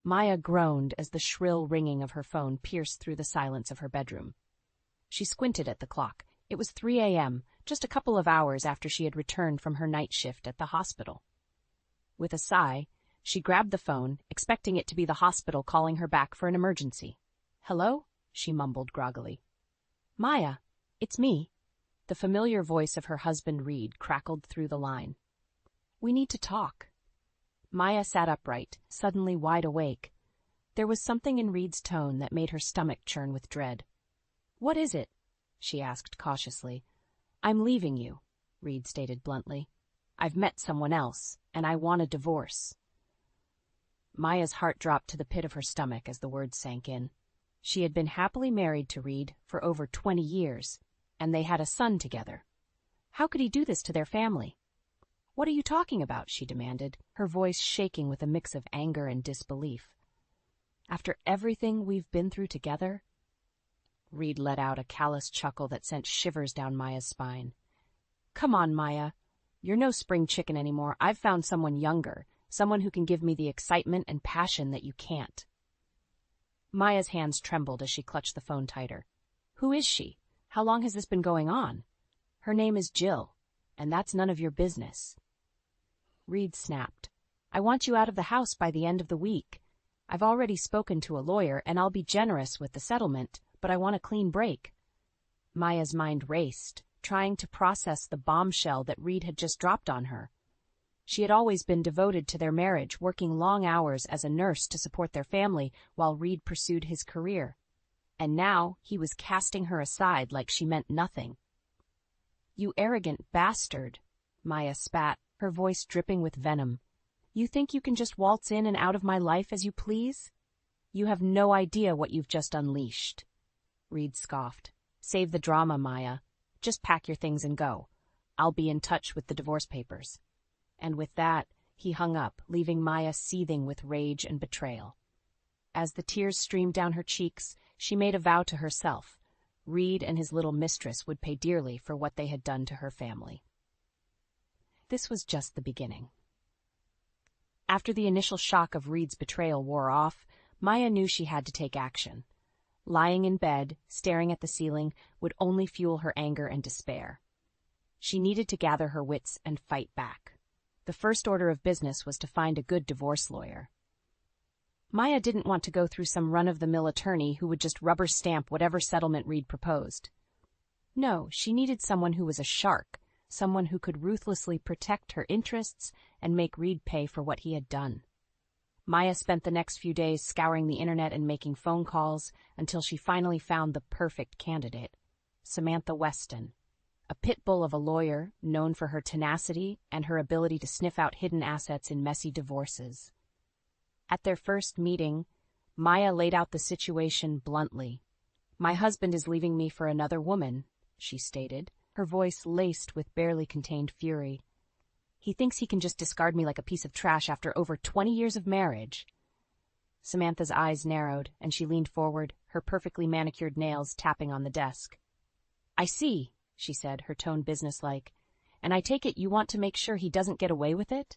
Maya groaned as the shrill ringing of her phone pierced through the silence of her bedroom. She squinted at the clock. It was 3 a.m., just a couple of hours after she had returned from her night shift at the hospital. With a sigh, she grabbed the phone, expecting it to be the hospital calling her back for an emergency. "Hello?" she mumbled groggily. "Maya, it's me." The familiar voice of her husband Reed crackled through the line. "We need to talk." Maya sat upright, suddenly wide awake. There was something in Reed's tone that made her stomach churn with dread. "What is it?" she asked cautiously. "I'm leaving you," Reed stated bluntly. "I've met someone else, and I want a divorce." Maya's heart dropped to the pit of her stomach as the words sank in. She had been happily married to Reed for over 20 years, and they had a son together. How could he do this to their family? "What are you talking about?" she demanded, her voice shaking with a mix of anger and disbelief. "After everything we've been through together?" Reed let out a callous chuckle that sent shivers down Maya's spine. "Come on, Maya. You're no spring chicken anymore. I've found someone younger, someone who can give me the excitement and passion that you can't." Maya's hands trembled as she clutched the phone tighter. "Who is she? How long has this been going on?" "Her name is Jill, and that's none of your business." Reed snapped. "I want you out of the house by the end of the week. I've already spoken to a lawyer, and I'll be generous with the settlement, but I want a clean break." Maya's mind raced, trying to process the bombshell that Reed had just dropped on her. She had always been devoted to their marriage, working long hours as a nurse to support their family while Reed pursued his career. And now he was casting her aside like she meant nothing. "You arrogant bastard," Maya spat, her voice dripping with venom. "You think you can just waltz in and out of my life as you please? You have no idea what you've just unleashed." Reed scoffed. "Save the drama, Maya. Just pack your things and go. I'll be in touch with the divorce papers." And with that, he hung up, leaving Maya seething with rage and betrayal. As the tears streamed down her cheeks, she made a vow to herself. Reed and his little mistress would pay dearly for what they had done to her family. This was just the beginning. After the initial shock of Reed's betrayal wore off, Maya knew she had to take action. Lying in bed, staring at the ceiling, would only fuel her anger and despair. She needed to gather her wits and fight back. The first order of business was to find a good divorce lawyer. Maya didn't want to go through some run-of-the-mill attorney who would just rubber stamp whatever settlement Reed proposed. No, she needed someone who was a shark, someone who could ruthlessly protect her interests and make Reed pay for what he had done. Maya spent the next few days scouring the internet and making phone calls until she finally found the perfect candidate, Samantha Weston, a pit bull of a lawyer known for her tenacity and her ability to sniff out hidden assets in messy divorces. At their first meeting, Maya laid out the situation bluntly. "My husband is leaving me for another woman," she stated, her voice laced with barely contained fury. "He thinks he can just discard me like a piece of trash after over 20 years of marriage." Samantha's eyes narrowed, and she leaned forward, her perfectly manicured nails tapping on the desk. "I see," she said, her tone businesslike. "And I take it you want to make sure he doesn't get away with it?"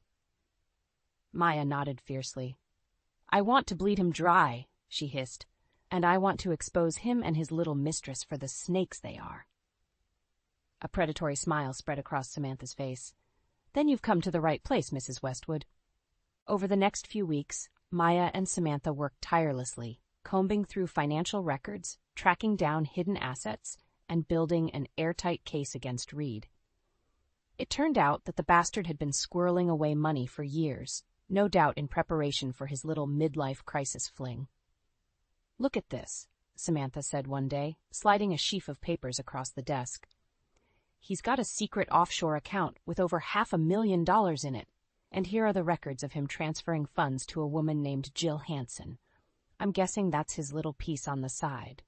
Maya nodded fiercely. "I want to bleed him dry," she hissed, "and I want to expose him and his little mistress for the snakes they are." A predatory smile spread across Samantha's face. "Then you've come to the right place, Mrs. Westwood." Over the next few weeks, Maya and Samantha worked tirelessly, combing through financial records, tracking down hidden assets, and building an airtight case against Reed. It turned out that the bastard had been squirreling away money for years, no doubt in preparation for his little midlife crisis fling. "Look at this," Samantha said one day, sliding a sheaf of papers across the desk. "He's got a secret offshore account with over $500,000 in it, and here are the records of him transferring funds to a woman named Jill Hansen. I'm guessing that's his little piece on the side."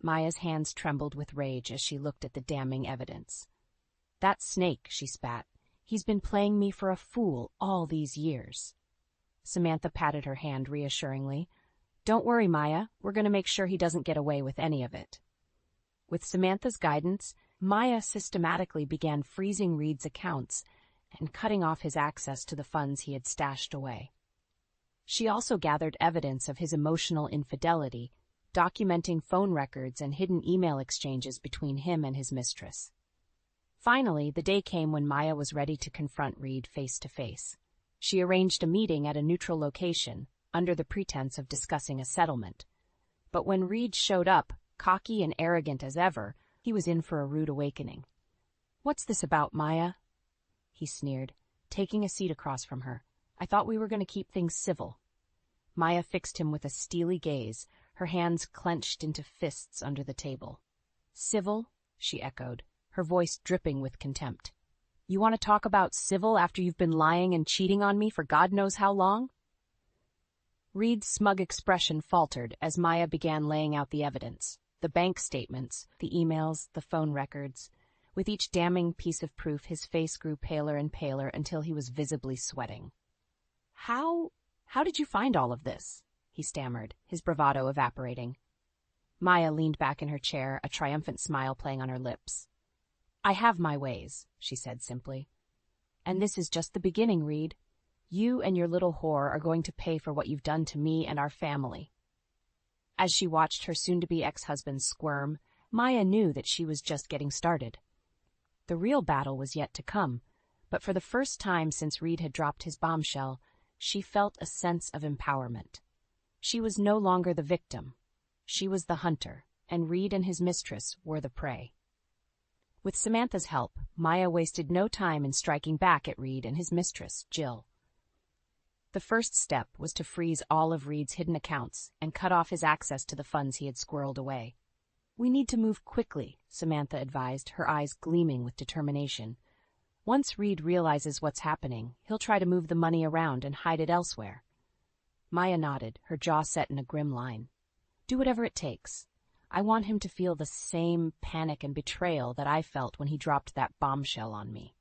Maya's hands trembled with rage as she looked at the damning evidence. "That snake," she spat. "He's been playing me for a fool all these years." Samantha patted her hand reassuringly. "Don't worry, Maya. We're going to make sure he doesn't get away with any of it." With Samantha's guidance, Maya systematically began freezing Reed's accounts and cutting off his access to the funds he had stashed away. She also gathered evidence of his emotional infidelity, documenting phone records and hidden email exchanges between him and his mistress. Finally, the day came when Maya was ready to confront Reed face to face. She arranged a meeting at a neutral location, under the pretense of discussing a settlement. But when Reed showed up, cocky and arrogant as ever, he was in for a rude awakening. "What's this about, Maya?" he sneered, taking a seat across from her. "I thought we were going to keep things civil." Maya fixed him with a steely gaze, her hands clenched into fists under the table. "Civil?" she echoed, her voice dripping with contempt. "You want to talk about civil after you've been lying and cheating on me for God knows how long?" Reed's smug expression faltered as Maya began laying out the evidence, the bank statements, the emails, the phone records. With each damning piece of proof, his face grew paler and paler until he was visibly sweating. How did you find all of this?" he stammered, his bravado evaporating. Maya leaned back in her chair, a triumphant smile playing on her lips. "I have my ways," she said simply. "And this is just the beginning, Reed. You and your little whore are going to pay for what you've done to me and our family." As she watched her soon-to-be ex-husband squirm, Maya knew that she was just getting started. The real battle was yet to come, but for the first time since Reed had dropped his bombshell, she felt a sense of empowerment. She was no longer the victim. She was the hunter, and Reed and his mistress were the prey. With Samantha's help, Maya wasted no time in striking back at Reed and his mistress, Jill. The first step was to freeze all of Reed's hidden accounts and cut off his access to the funds he had squirreled away. "We need to move quickly," Samantha advised, her eyes gleaming with determination. "Once Reed realizes what's happening, he'll try to move the money around and hide it elsewhere." Maya nodded, her jaw set in a grim line. "Do whatever it takes. I want him to feel the same panic and betrayal that I felt when he dropped that bombshell on me."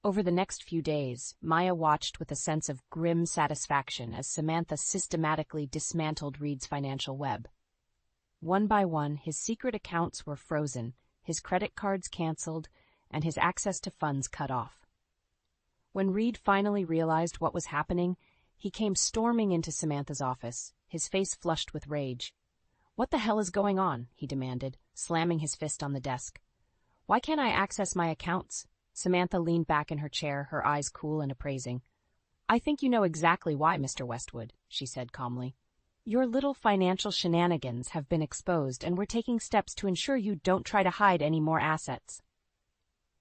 Over the next few days, Maya watched with a sense of grim satisfaction as Samantha systematically dismantled Reed's financial web. One by one, his secret accounts were frozen, his credit cards canceled, and his access to funds cut off. When Reed finally realized what was happening, he came storming into Samantha's office, his face flushed with rage. "What the hell is going on?" he demanded, slamming his fist on the desk. "Why can't I access my accounts?" Samantha leaned back in her chair, her eyes cool and appraising. "I think you know exactly why, Mr. Westwood," she said calmly. "Your little financial shenanigans have been exposed, and we're taking steps to ensure you don't try to hide any more assets."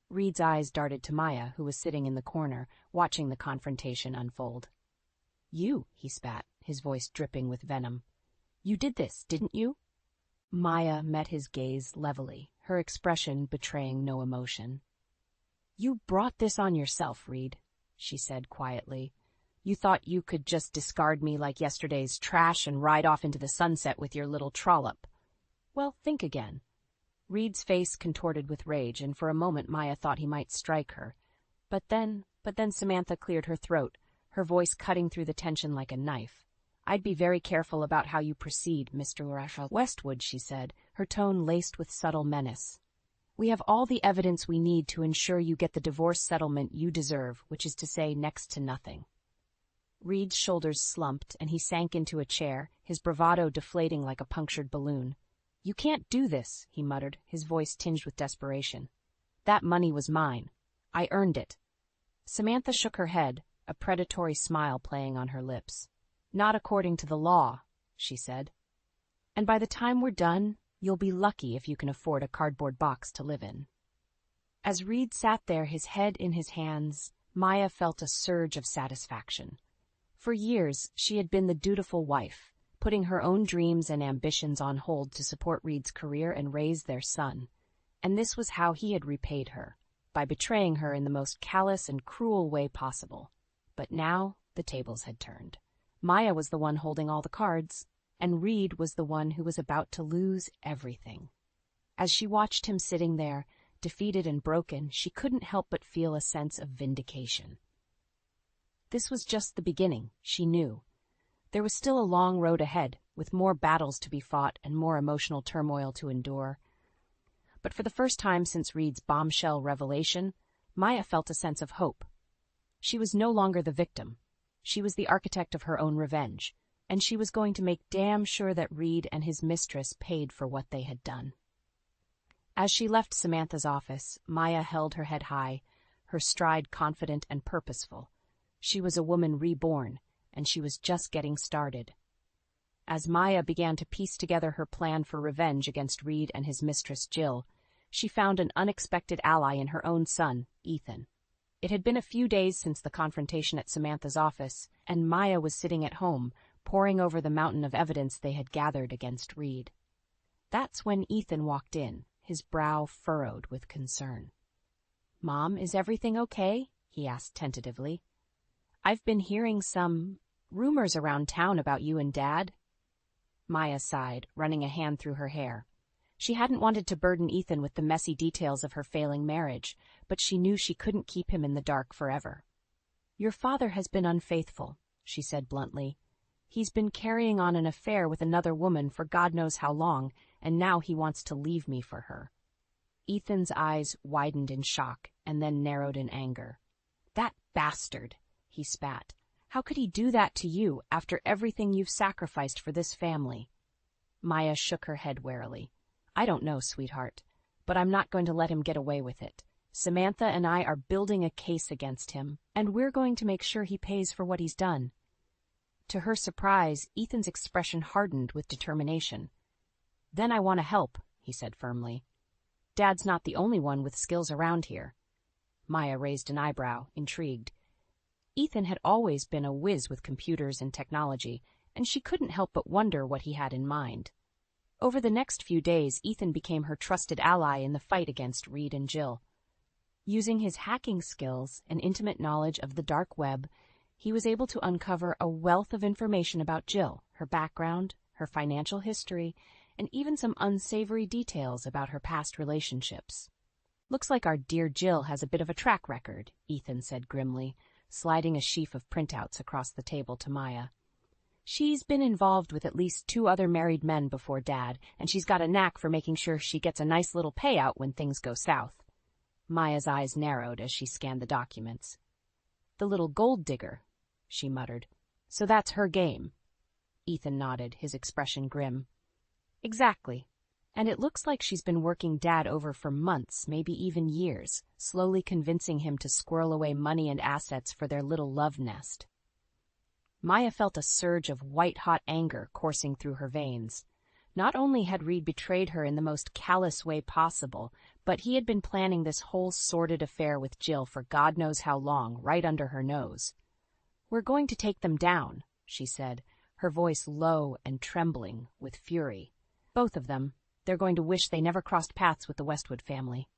Reed's eyes darted to Maya, who was sitting in the corner, watching the confrontation unfold. "You," he spat, his voice dripping with venom. "You did this, didn't you?" Maya met his gaze levelly, her expression betraying no emotion. "You brought this on yourself, Reed," she said quietly. "You thought you could just discard me like yesterday's trash and ride off into the sunset with your little trollop. Well, think again." Reed's face contorted with rage, and for a moment Maya thought he might strike her. But then Samantha cleared her throat, her voice cutting through the tension like a knife. "I'd be very careful about how you proceed, Mr. Westwood," she said, her tone laced with subtle menace. "We have all the evidence we need to ensure you get the divorce settlement you deserve, which is to say next to nothing." Reed's shoulders slumped, and he sank into a chair, his bravado deflating like a punctured balloon. "You can't do this," he muttered, his voice tinged with desperation. "That money was mine. I earned it." Samantha shook her head, a predatory smile playing on her lips. "Not according to the law," she said. "And by the time we're done, you'll be lucky if you can afford a cardboard box to live in." As Reed sat there, his head in his hands, Maya felt a surge of satisfaction. For years, she had been the dutiful wife, putting her own dreams and ambitions on hold to support Reed's career and raise their son. And this was how he had repaid her, by betraying her in the most callous and cruel way possible. But now, the tables had turned. Maya was the one holding all the cards, and Reed was the one who was about to lose everything. As she watched him sitting there, defeated and broken, she couldn't help but feel a sense of vindication. This was just the beginning, she knew. There was still a long road ahead, with more battles to be fought and more emotional turmoil to endure. But for the first time since Reed's bombshell revelation, Maya felt a sense of hope. She was no longer the victim. She was the architect of her own revenge, and she was going to make damn sure that Reed and his mistress paid for what they had done. As she left Samantha's office, Maya held her head high, her stride confident and purposeful. She was a woman reborn, and she was just getting started. As Maya began to piece together her plan for revenge against Reed and his mistress Jill, she found an unexpected ally in her own son, Ethan. It had been a few days since the confrontation at Samantha's office, and Maya was sitting at home, poring over the mountain of evidence they had gathered against Reed. That's when Ethan walked in, his brow furrowed with concern. "Mom, is everything okay?" he asked tentatively. "I've been hearing some rumors around town about you and Dad." Maya sighed, running a hand through her hair. She hadn't wanted to burden Ethan with the messy details of her failing marriage, but she knew she couldn't keep him in the dark forever. "Your father has been unfaithful," she said bluntly. "He's been carrying on an affair with another woman for God knows how long, and now he wants to leave me for her." Ethan's eyes widened in shock and then narrowed in anger. "That bastard!" he spat. "How could he do that to you after everything you've sacrificed for this family?" Maya shook her head warily. "I don't know, sweetheart, but I'm not going to let him get away with it. Samantha and I are building a case against him, and we're going to make sure he pays for what he's done." To her surprise, Ethan's expression hardened with determination. "Then I want to help," he said firmly. "Dad's not the only one with skills around here." Maya raised an eyebrow, intrigued. Ethan had always been a whiz with computers and technology, and she couldn't help but wonder what he had in mind. Over the next few days, Ethan became her trusted ally in the fight against Reed and Jill. Using his hacking skills and intimate knowledge of the dark web, he was able to uncover a wealth of information about Jill, her background, her financial history, and even some unsavory details about her past relationships. "Looks like our dear Jill has a bit of a track record," Ethan said grimly, sliding a sheaf of printouts across the table to Maya. "She's been involved with at least 2 other married men before Dad, and she's got a knack for making sure she gets a nice little payout when things go south." Maya's eyes narrowed as she scanned the documents. "The little gold digger," she muttered. "So that's her game." Ethan nodded, his expression grim. "Exactly. And it looks like she's been working Dad over for months, maybe even years, slowly convincing him to squirrel away money and assets for their little love nest." Maya felt a surge of white-hot anger coursing through her veins. Not only had Reed betrayed her in the most callous way possible, but he had been planning this whole sordid affair with Jill for God knows how long, right under her nose. "We're going to take them down," she said, her voice low and trembling with fury. "Both of them. They're going to wish they never crossed paths with the Westwood family."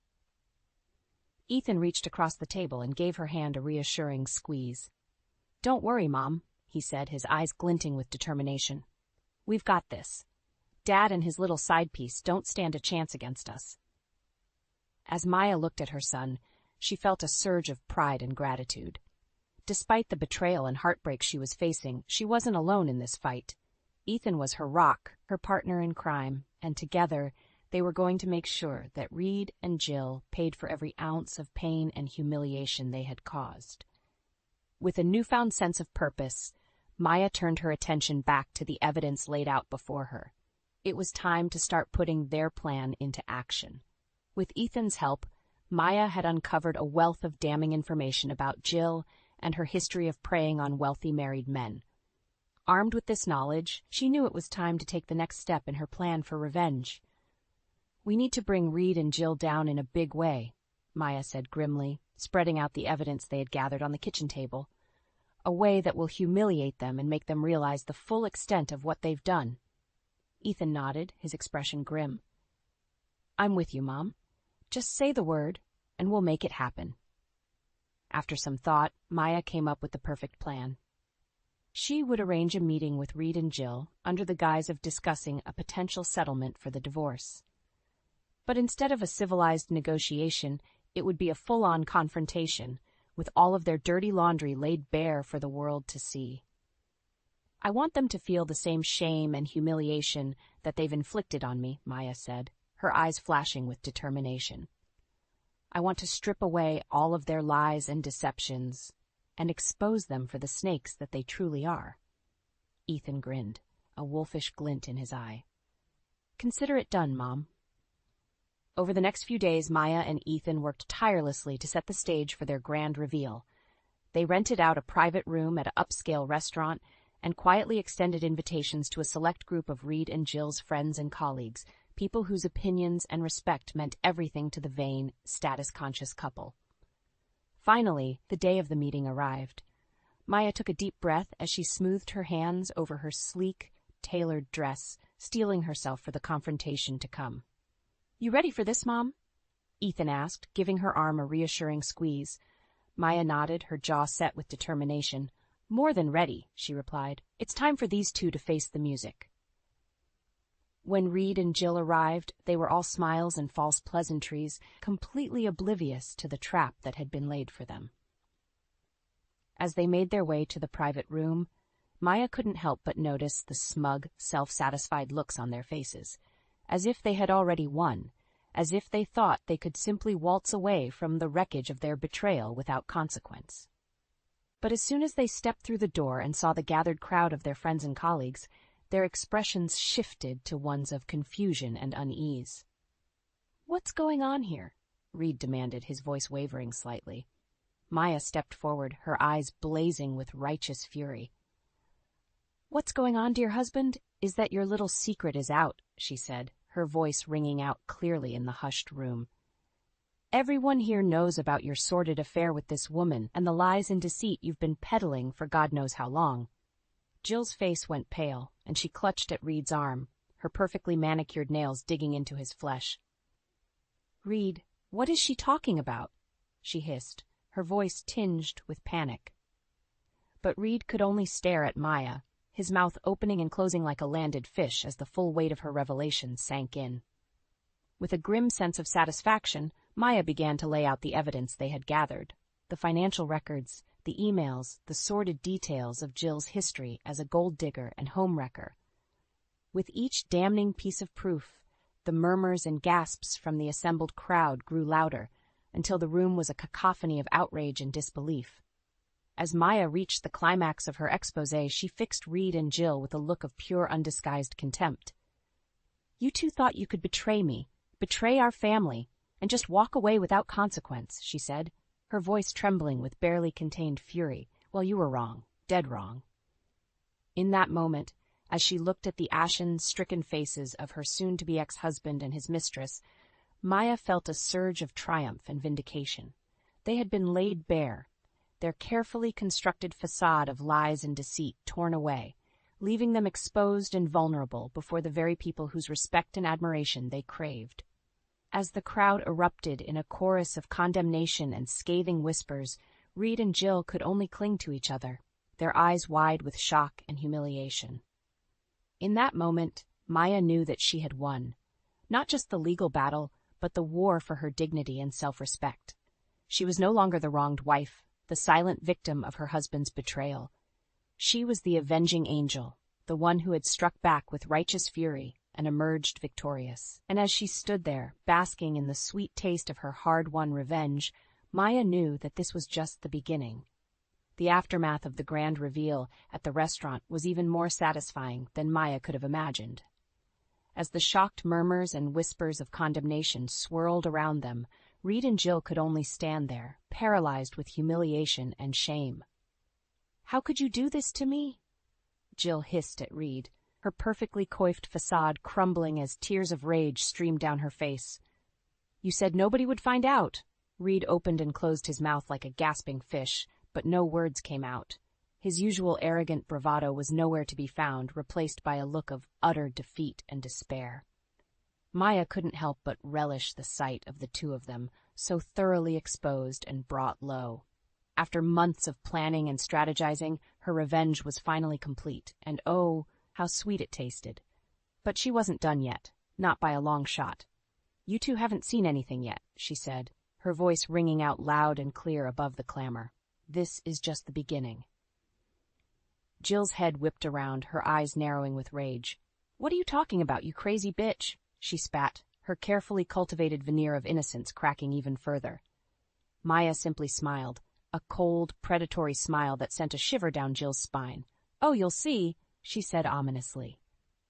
Ethan reached across the table and gave her hand a reassuring squeeze. "Don't worry, Mom," he said, his eyes glinting with determination. "We've got this. Dad and his little side piece don't stand a chance against us." As Maya looked at her son, she felt a surge of pride and gratitude. Despite the betrayal and heartbreak she was facing, she wasn't alone in this fight. Ethan was her rock, her partner in crime, and together they were going to make sure that Reed and Jill paid for every ounce of pain and humiliation they had caused. With a newfound sense of purpose, Maya turned her attention back to the evidence laid out before her. It was time to start putting their plan into action. With Ethan's help, Maya had uncovered a wealth of damning information about Jill and her history of preying on wealthy married men. Armed with this knowledge, she knew it was time to take the next step in her plan for revenge. "We need to bring Reed and Jill down in a big way," Maya said grimly, spreading out the evidence they had gathered on the kitchen table. "A way that will humiliate them and make them realize the full extent of what they've done." Ethan nodded, his expression grim. "I'm with you, Mom. Just say the word, and we'll make it happen." After some thought, Maya came up with the perfect plan. She would arrange a meeting with Reed and Jill under the guise of discussing a potential settlement for the divorce. But instead of a civilized negotiation, it would be a full-on confrontation, with all of their dirty laundry laid bare for the world to see. "I want them to feel the same shame and humiliation that they've inflicted on me," Maya said, her eyes flashing with determination. "I want to strip away all of their lies and deceptions, and expose them for the snakes that they truly are. Ethan grinned, a wolfish glint in his eye. Consider it done, Mom. Over the next few days, Maya and Ethan worked tirelessly to set the stage for their grand reveal. They rented out a private room at an upscale restaurant and quietly extended invitations to a select group of Reed and Jill's friends and colleagues, people whose opinions and respect meant everything to the vain, status-conscious couple. Finally, the day of the meeting arrived. Maya took a deep breath as she smoothed her hands over her sleek, tailored dress, steeling herself for the confrontation to come. "You ready for this, Mom?" Ethan asked, giving her arm a reassuring squeeze. Maya nodded, her jaw set with determination. "More than ready," she replied. "It's time for these two to face the music." When Reed and Jill arrived, they were all smiles and false pleasantries, completely oblivious to the trap that had been laid for them. As they made their way to the private room, Maya couldn't help but notice the smug, self-satisfied looks on their faces, as if they had already won, as if they thought they could simply waltz away from the wreckage of their betrayal without consequence. But as soon as they stepped through the door and saw the gathered crowd of their friends and colleagues, their expressions shifted to ones of confusion and unease. "What's going on here?" Reed demanded, his voice wavering slightly. Maya stepped forward, her eyes blazing with righteous fury. "What's going on, dear husband, is that your little secret is out," she said, her voice ringing out clearly in the hushed room. "Everyone here knows about your sordid affair with this woman and the lies and deceit you've been peddling for God knows how long." Jill's face went pale, and she clutched at Reed's arm, her perfectly manicured nails digging into his flesh. "Reed, what is she talking about?" she hissed, her voice tinged with panic. But Reed could only stare at Maya, his mouth opening and closing like a landed fish as the full weight of her revelation sank in. With a grim sense of satisfaction, Maya began to lay out the evidence they had gathered, the financial records, the emails, the sordid details of Jill's history as a gold digger and home wrecker. With each damning piece of proof, the murmurs and gasps from the assembled crowd grew louder, until the room was a cacophony of outrage and disbelief. As Maya reached the climax of her exposé, she fixed Reed and Jill with a look of pure undisguised contempt. "You two thought you could betray me, betray our family, and just walk away without consequence," she said, her voice trembling with barely contained fury. "Well, you were wrong, dead wrong." In that moment, as she looked at the ashen-stricken faces of her soon-to-be ex-husband and his mistress, Maya felt a surge of triumph and vindication. They had been laid bare, their carefully constructed facade of lies and deceit torn away, leaving them exposed and vulnerable before the very people whose respect and admiration they craved. As the crowd erupted in a chorus of condemnation and scathing whispers, Reed and Jill could only cling to each other, their eyes wide with shock and humiliation. In that moment, Maya knew that she had won, not just the legal battle, but the war for her dignity and self-respect. She was no longer the wronged wife, the silent victim of her husband's betrayal. She was the avenging angel, the one who had struck back with righteous fury and emerged victorious. And as she stood there, basking in the sweet taste of her hard-won revenge, Maya knew that this was just the beginning. The aftermath of the grand reveal at the restaurant was even more satisfying than Maya could have imagined. As the shocked murmurs and whispers of condemnation swirled around them, Reed and Jill could only stand there, paralyzed with humiliation and shame. "How could you do this to me?" Jill hissed at Reed, her perfectly coiffed facade crumbling as tears of rage streamed down her face. "You said nobody would find out." Reed opened and closed his mouth like a gasping fish, but no words came out. His usual arrogant bravado was nowhere to be found, replaced by a look of utter defeat and despair. Maya couldn't help but relish the sight of the two of them, so thoroughly exposed and brought low. After months of planning and strategizing, her revenge was finally complete, and oh, how sweet it tasted. But she wasn't done yet, not by a long shot. "You two haven't seen anything yet," she said, her voice ringing out loud and clear above the clamor. "This is just the beginning." Jill's head whipped around, her eyes narrowing with rage. "What are you talking about, you crazy bitch?" she spat, her carefully cultivated veneer of innocence cracking even further. Maya simply smiled, a cold, predatory smile that sent a shiver down Jill's spine. "Oh, you'll see," she said ominously.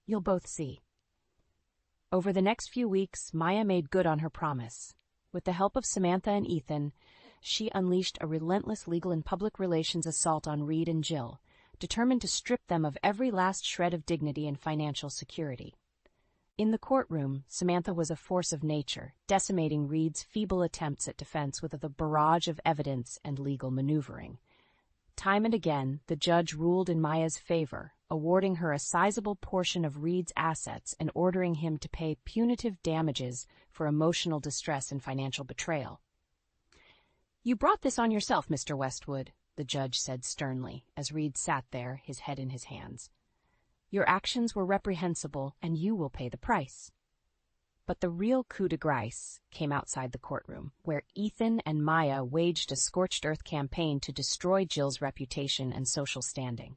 "You'll both see." Over the next few weeks, Maya made good on her promise. With the help of Samantha and Ethan, she unleashed a relentless legal and public relations assault on Reed and Jill, determined to strip them of every last shred of dignity and financial security. In the courtroom, Samantha was a force of nature, decimating Reed's feeble attempts at defense with a barrage of evidence and legal maneuvering. Time and again, the judge ruled in Maya's favor, awarding her a sizable portion of Reed's assets and ordering him to pay punitive damages for emotional distress and financial betrayal. "You brought this on yourself, Mr. Westwood," the judge said sternly, as Reed sat there, his head in his hands. "Your actions were reprehensible, and you will pay the price." But the real coup de grace came outside the courtroom, where Ethan and Maya waged a scorched-earth campaign to destroy Jill's reputation and social standing.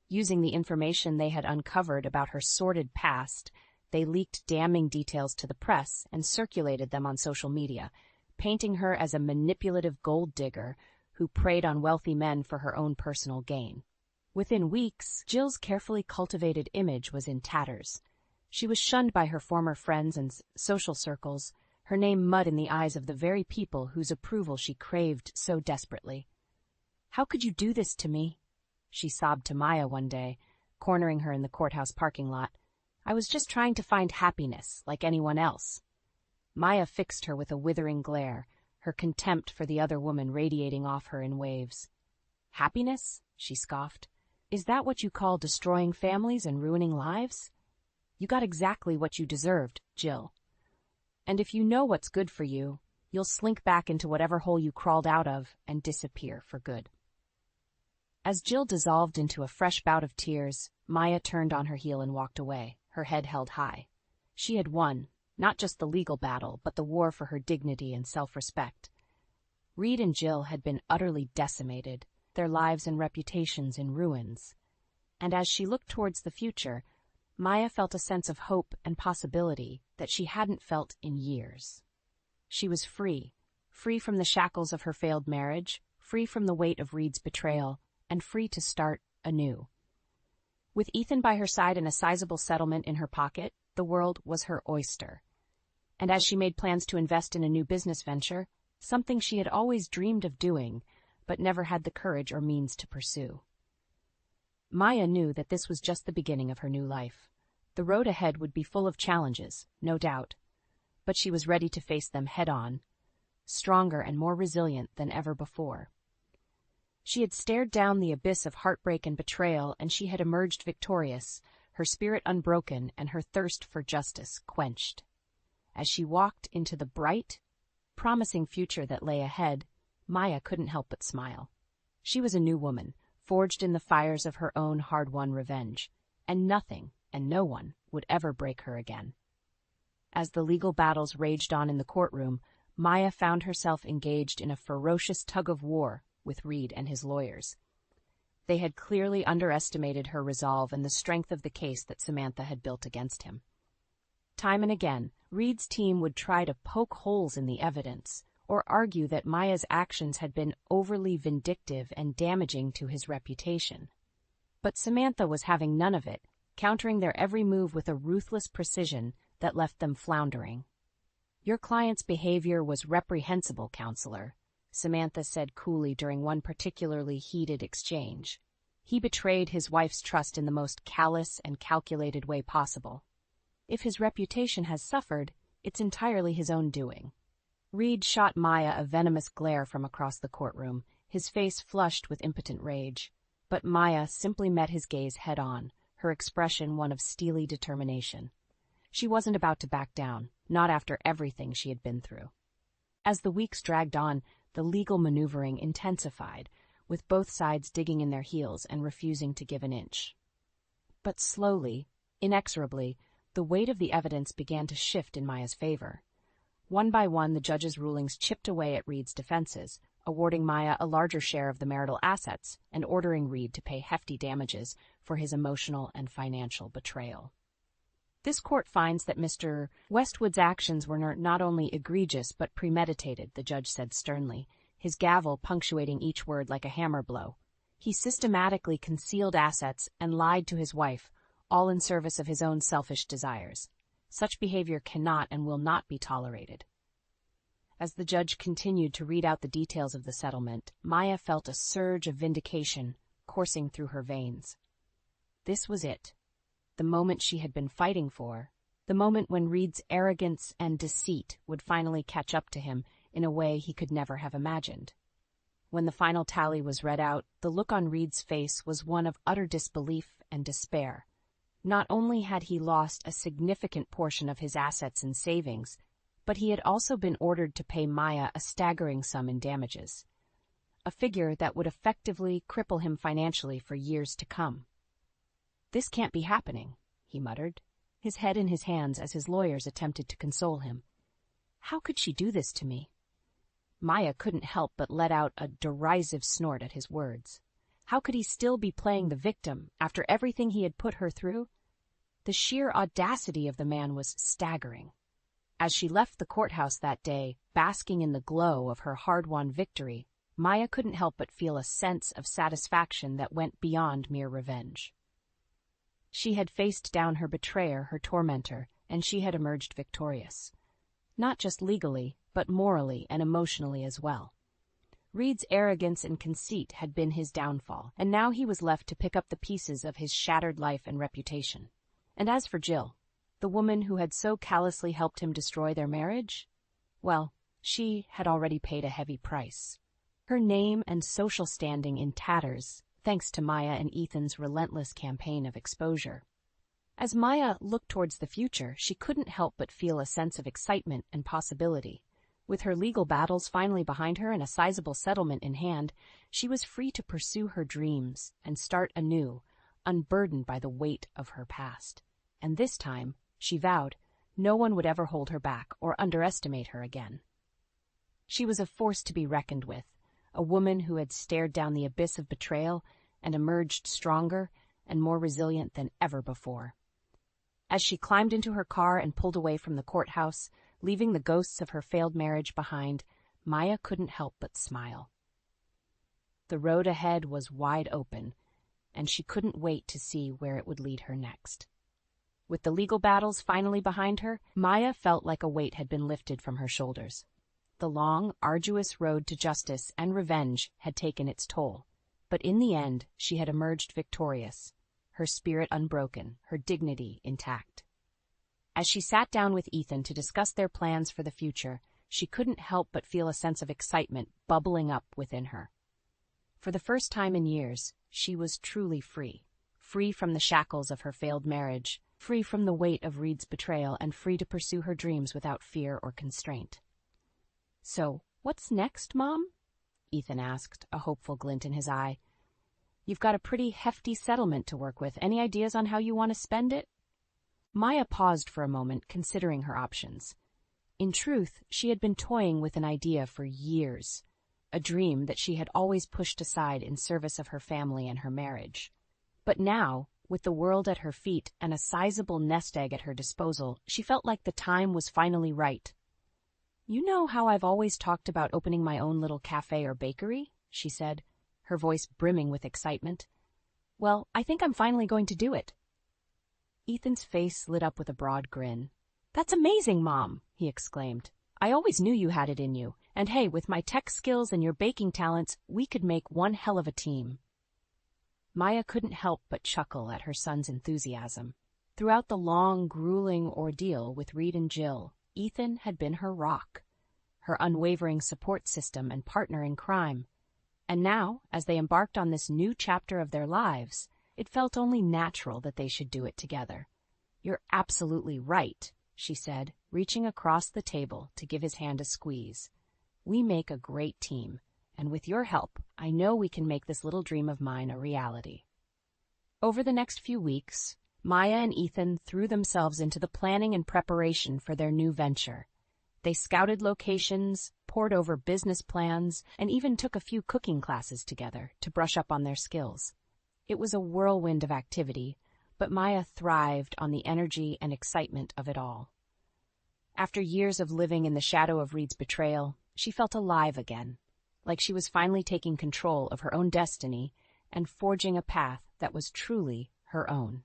Using the information they had uncovered about her sordid past, they leaked damning details to the press and circulated them on social media, painting her as a manipulative gold digger who preyed on wealthy men for her own personal gain. Within weeks, Jill's carefully cultivated image was in tatters. She was shunned by her former friends and social circles, her name mud in the eyes of the very people whose approval she craved so desperately. "How could you do this to me?" she sobbed to Maya one day, cornering her in the courthouse parking lot. "I was just trying to find happiness, like anyone else." Maya fixed her with a withering glare, her contempt for the other woman radiating off her in waves. "Happiness?" she scoffed. "Is that what you call destroying families and ruining lives? You got exactly what you deserved, Jill. And if you know what's good for you, you'll slink back into whatever hole you crawled out of and disappear for good." As Jill dissolved into a fresh bout of tears, Maya turned on her heel and walked away, her head held high. She had won, not just the legal battle, but the war for her dignity and self-respect. Reed and Jill had been utterly decimated, their lives and reputations in ruins. And as she looked towards the future, Maya felt a sense of hope and possibility that she hadn't felt in years. She was free from the shackles of her failed marriage, free from the weight of Reed's betrayal, and free to start anew. With Ethan by her side and a sizable settlement in her pocket, the world was her oyster. And as she made plans to invest in a new business venture, something she had always dreamed of doing, but never had the courage or means to pursue. Maya knew that this was just the beginning of her new life. The road ahead would be full of challenges, no doubt, but she was ready to face them head-on, stronger and more resilient than ever before. She had stared down the abyss of heartbreak and betrayal, and she had emerged victorious, her spirit unbroken and her thirst for justice quenched. As she walked into the bright, promising future that lay ahead, Maya couldn't help but smile. She was a new woman, forged in the fires of her own hard-won revenge, and nothing and no one would ever break her again. As the legal battles raged on in the courtroom, Maya found herself engaged in a ferocious tug-of-war with Reed and his lawyers. They had clearly underestimated her resolve and the strength of the case that Samantha had built against him. Time and again, Reed's team would try to poke holes in the evidence, or argue that Maya's actions had been overly vindictive and damaging to his reputation. But Samantha was having none of it, countering their every move with a ruthless precision that left them floundering. "Your client's behavior was reprehensible, counselor," Samantha said coolly during one particularly heated exchange. "He betrayed his wife's trust in the most callous and calculated way possible. If his reputation has suffered, it's entirely his own doing." Reed shot Maya a venomous glare from across the courtroom, his face flushed with impotent rage. But Maya simply met his gaze head-on, her expression one of steely determination. She wasn't about to back down, not after everything she had been through. As the weeks dragged on, the legal maneuvering intensified, with both sides digging in their heels and refusing to give an inch. But slowly, inexorably, the weight of the evidence began to shift in Maya's favor. One by one, the judge's rulings chipped away at Reed's defenses, awarding Maya a larger share of the marital assets and ordering Reed to pay hefty damages for his emotional and financial betrayal. "This court finds that Mr. Westwood's actions were not only egregious but premeditated," the judge said sternly, his gavel punctuating each word like a hammer blow. He systematically concealed assets and lied to his wife, all in service of his own selfish desires. Such behavior cannot and will not be tolerated. As the judge continued to read out the details of the settlement, Maya felt a surge of vindication coursing through her veins. This was it, the moment she had been fighting for, the moment when Reed's arrogance and deceit would finally catch up to him in a way he could never have imagined. When the final tally was read out, the look on Reed's face was one of utter disbelief and despair. Not only had he lost a significant portion of his assets and savings, but he had also been ordered to pay Maya a staggering sum in damages, a figure that would effectively cripple him financially for years to come. "This can't be happening," he muttered, his head in his hands as his lawyers attempted to console him. How could she do this to me? Maya couldn't help but let out a derisive snort at his words. How could he still be playing the victim after everything he had put her through? The sheer audacity of the man was staggering. As she left the courthouse that day, basking in the glow of her hard-won victory, Maya couldn't help but feel a sense of satisfaction that went beyond mere revenge. She had faced down her betrayer, her tormentor, and she had emerged victorious. Not just legally, but morally and emotionally as well. Reed's arrogance and conceit had been his downfall, and now he was left to pick up the pieces of his shattered life and reputation. And as for Jill, the woman who had so callously helped him destroy their marriage, well, she had already paid a heavy price. Her name and social standing in tatters, thanks to Maya and Ethan's relentless campaign of exposure. As Maya looked towards the future, she couldn't help but feel a sense of excitement and possibility. With her legal battles finally behind her and a sizable settlement in hand, she was free to pursue her dreams and start anew, unburdened by the weight of her past. And this time, she vowed, no one would ever hold her back or underestimate her again. She was a force to be reckoned with, a woman who had stared down the abyss of betrayal and emerged stronger and more resilient than ever before. As she climbed into her car and pulled away from the courthouse, leaving the ghosts of her failed marriage behind, Maya couldn't help but smile. The road ahead was wide open, and she couldn't wait to see where it would lead her next. With the legal battles finally behind her, Maya felt like a weight had been lifted from her shoulders. The long, arduous road to justice and revenge had taken its toll, but in the end she had emerged victorious, her spirit unbroken, her dignity intact. As she sat down with Ethan to discuss their plans for the future, she couldn't help but feel a sense of excitement bubbling up within her. For the first time in years, she was truly free, free from the shackles of her failed marriage, free from the weight of Reed's betrayal, and free to pursue her dreams without fear or constraint. "So, what's next, Mom?" Ethan asked, a hopeful glint in his eye. "You've got a pretty hefty settlement to work with. Any ideas on how you want to spend it?" Maya paused for a moment, considering her options. In truth, she had been toying with an idea for years, a dream that she had always pushed aside in service of her family and her marriage. But now, with the world at her feet and a sizable nest egg at her disposal, she felt like the time was finally right. "You know how I've always talked about opening my own little cafe or bakery?" she said, her voice brimming with excitement. "Well, I think I'm finally going to do it." Ethan's face lit up with a broad grin. "That's amazing, Mom!" he exclaimed. "I always knew you had it in you, and hey, with my tech skills and your baking talents, we could make one hell of a team." Maya couldn't help but chuckle at her son's enthusiasm. Throughout the long, grueling ordeal with Reed and Jill, Ethan had been her rock, her unwavering support system and partner in crime. And now, as they embarked on this new chapter of their lives, it felt only natural that they should do it together. "You're absolutely right," she said, reaching across the table to give his hand a squeeze. "We make a great team, and with your help, I know we can make this little dream of mine a reality." Over the next few weeks, Maya and Ethan threw themselves into the planning and preparation for their new venture. They scouted locations, pored over business plans, and even took a few cooking classes together to brush up on their skills. It was a whirlwind of activity, but Maya thrived on the energy and excitement of it all. After years of living in the shadow of Reed's betrayal, she felt alive again, like she was finally taking control of her own destiny and forging a path that was truly her own.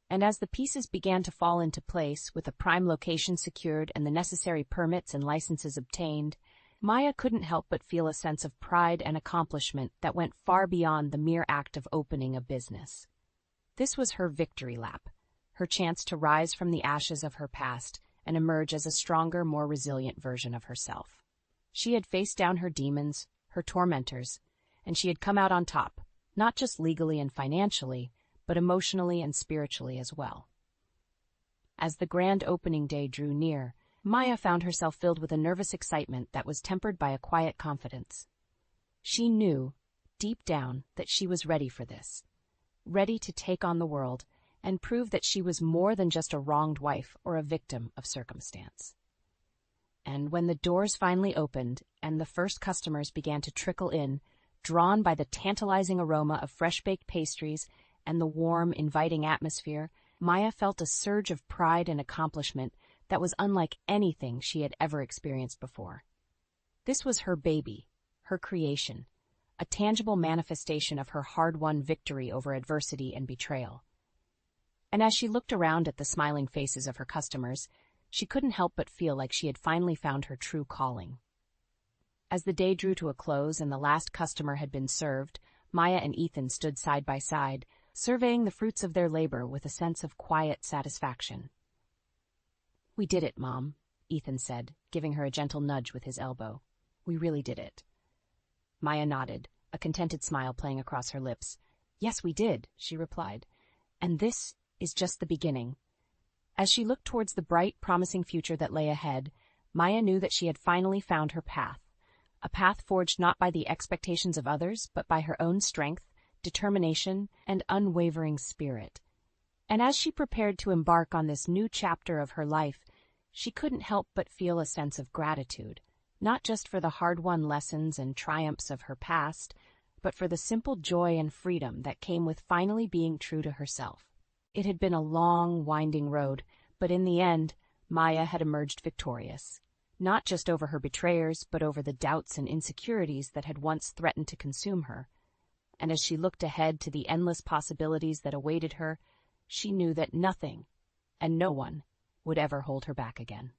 And as the pieces began to fall into place, with a prime location secured and the necessary permits and licenses obtained, Maya couldn't help but feel a sense of pride and accomplishment that went far beyond the mere act of opening a business. This was her victory lap, her chance to rise from the ashes of her past and emerge as a stronger, more resilient version of herself. She had faced down her demons, her tormentors, and she had come out on top, not just legally and financially, but emotionally and spiritually as well. As the grand opening day drew near, Maya found herself filled with a nervous excitement that was tempered by a quiet confidence. She knew, deep down, that she was ready for this, ready to take on the world and prove that she was more than just a wronged wife or a victim of circumstance. And when the doors finally opened and the first customers began to trickle in, drawn by the tantalizing aroma of fresh-baked pastries and the warm, inviting atmosphere, Maya felt a surge of pride and accomplishment that was unlike anything she had ever experienced before. This was her baby, her creation, a tangible manifestation of her hard-won victory over adversity and betrayal. And as she looked around at the smiling faces of her customers, she couldn't help but feel like she had finally found her true calling. As the day drew to a close and the last customer had been served, Maya and Ethan stood side by side, surveying the fruits of their labor with a sense of quiet satisfaction. "We did it, Mom," Ethan said, giving her a gentle nudge with his elbow. "We really did it." Maya nodded, a contented smile playing across her lips. "Yes, we did," she replied. "And this is just the beginning." As she looked towards the bright, promising future that lay ahead, Maya knew that she had finally found her path, a path forged not by the expectations of others, but by her own strength, determination, and unwavering spirit. And as she prepared to embark on this new chapter of her life, she couldn't help but feel a sense of gratitude, not just for the hard-won lessons and triumphs of her past, but for the simple joy and freedom that came with finally being true to herself. It had been a long, winding road, but in the end, Maya had emerged victorious, not just over her betrayers, but over the doubts and insecurities that had once threatened to consume her. And as she looked ahead to the endless possibilities that awaited her, she knew that nothing and no one would ever hold her back again.